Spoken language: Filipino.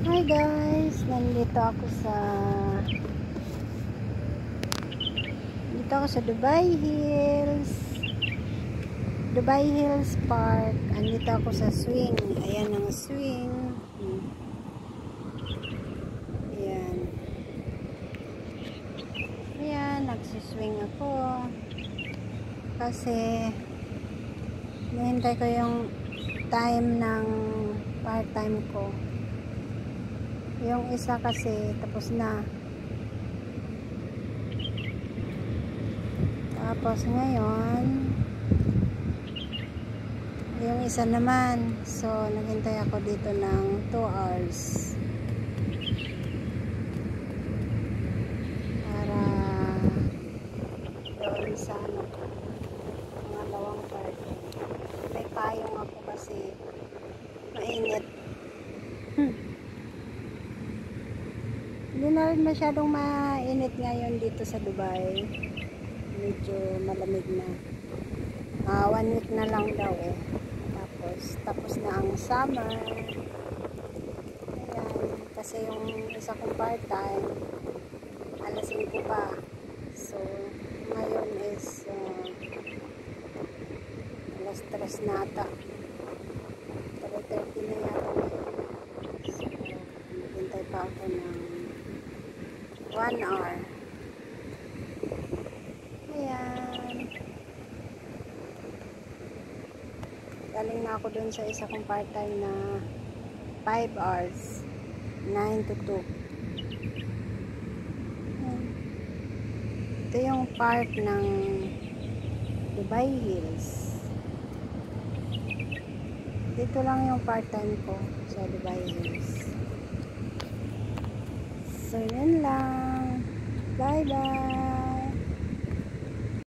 Hi guys, nandito ako sa Dubai Hills Park. Andito ako sa swing. Ayan ang swing. Ayan. Ayan, nagsiswing ako. Kasi nahintay ko yung time ng part-time ko. Yung isa kasi tapos na. Tapos ngayon yung isa naman. So naghintay ako dito ng 2 hours para doon sa pangalawang part. May payong ako kasi mainit. Hindi na rin masyadong mainit ngayon dito sa Dubai. Medyo malamig na. 1 week na lang daw eh. Tapos na ang summer. Ayan. Kasi yung isa kong part-time, alas 5 pa. So, ngayon is alas 3 na ata. 3:30 na yata ngayon. So, naghintay pa ako ng 1 hour. Ayan. Galing na ako dun sa isa kong part-time na 5 hours. 9 to 2. Ayan. Ito yung park ng Dubai Hills. Dito lang yung part-time ko sa Dubai Hills. So, yun lang. Bye-bye!